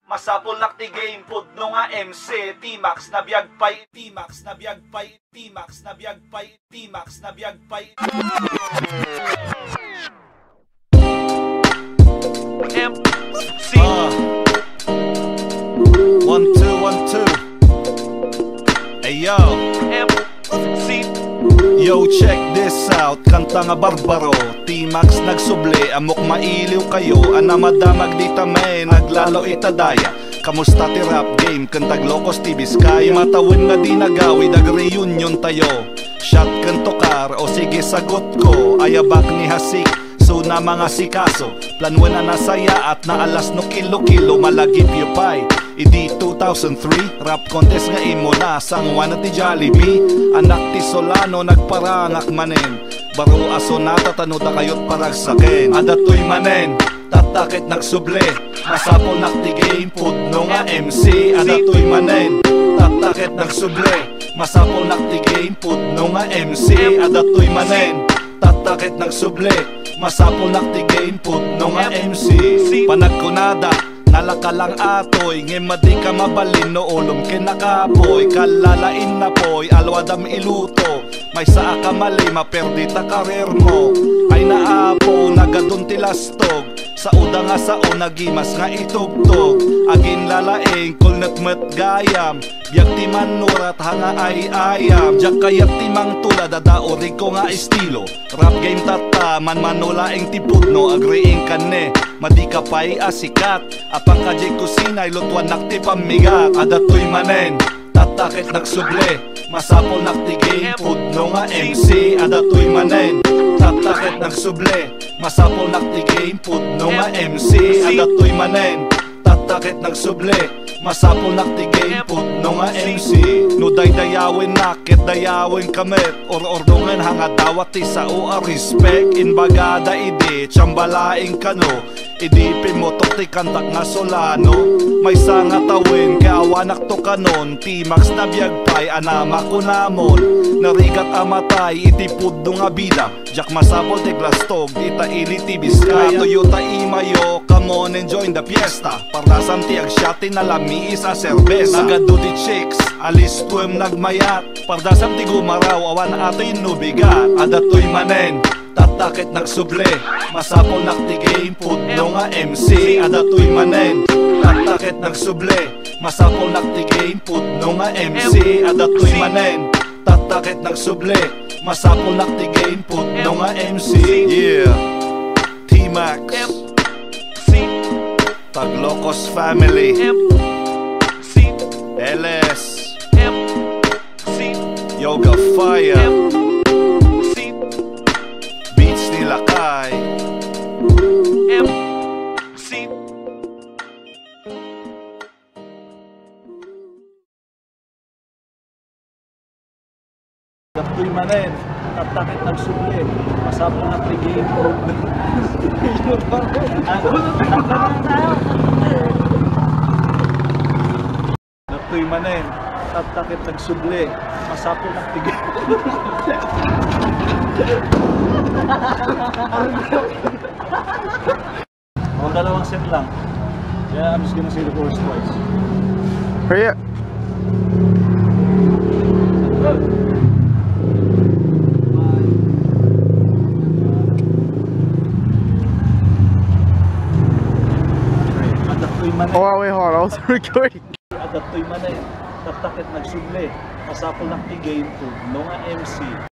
Masapol nakti game pudno nga MC T-Max na biyag pay T-Max na biyag pay T-Max na biyag pay T-Max na biyag pay MC 1 2 1 2 Hey yo MC Yo, check this out, kanta nga barbaro T-Max nagsubli, amok mailiw kayo Ana madamag di tamay, naglalo itadaya Kamusta ti rap game, kantag Locos TV Sky Matawin nga di nagawi, dag-reunion tayo Shot kanto kar, o sige sagot ko Ayabak ni Hasik, so na mga sikaso Planwan na nasaya at naalas no kilo-kilo Malagip yu pay Idi 2003, rap contest nga imo na Sangwan at ti Jollibee Anak ti Solano, nagparangak manen Baro aso natatano da kayot paragsaken Adatoy manen, tatakit nagsuble Masapol nakti game, pudno nga MC Adatoy manen, tatakit nagsuble Masapol nakti game, pudno nga MC Adatoy manen, tatakit nagsuble Masapol nakti game, pudno nga MC Panagkunada nalakalang atoy, ngimadi ka mabalin no ulom kinakapoy Kalalain na poy, alwadam iluto May saa ka mali, maperdi ta karir mo Ay naapo, nagadun tilastog Sa uda nga sao, nagimas nga itugtog Agin lalaing, kulnat-mat gayam Biyag ti manurat, hanga ay ayam Diyak kayat ti mang tulad, adaorig ko nga estilo Rap game tata, man manulaing ti pudno Agriing ka ne, madi ka pa'y asikat Apang ka di kusinay, lutuan nakti pamigat Adatoy manen, tatakit nagsuble Masapol nakti game, pudno nga MC Adatoy manen, tatakit nagsuble Masapol nakti game, pudno nga MC Adatoy manen, tatakit nagsuble Masapol nakti game, pudno nga MC No daydayawin nakit, dayawin kamit Or-ordungan hanga dawat ti sao a respect Inbagada idi, tsambalaing kano Idipin mo tok ti kantak nga Solano May sanga tawin, kaawanak to kanon T-Max na biyagpay, anama ko namon Narigat amatay, iti pudno nga bida Jack masapol ti glastog, ita ili ti Biskaya Toyota Imayo, come on and join the fiesta Parasam ti agsyati na lami isa serbesa Nagado ti chicks, alis tuwem nagmayat Pardasam ti gumaraw, awan ato'y nubigat Adatoy manen, tatakit nagsuble Masapol nakti game, pudno nga MC Adatoy manen, tatakit nagsuble Masapol nakti game, pudno nga MC Adatoy manen, tatakit nagsuble Masapol nakti game, pudno nga MC Yeah, T-Max Tag Locos Family LS Yoga Fire Beats ni Lakay Daptoy manen, tatakit nagsuble Masapol na pre-game Daptoy manen, tatakit nagsuble Masapol na pre-game Mga dalawang set lang Yeah, I'm just gonna say the chorus twice Hurry up. Oh wait, hold on, I was recording. Adatoy manen, tatakit nagsuble Masapol nakti game, pudno nga MC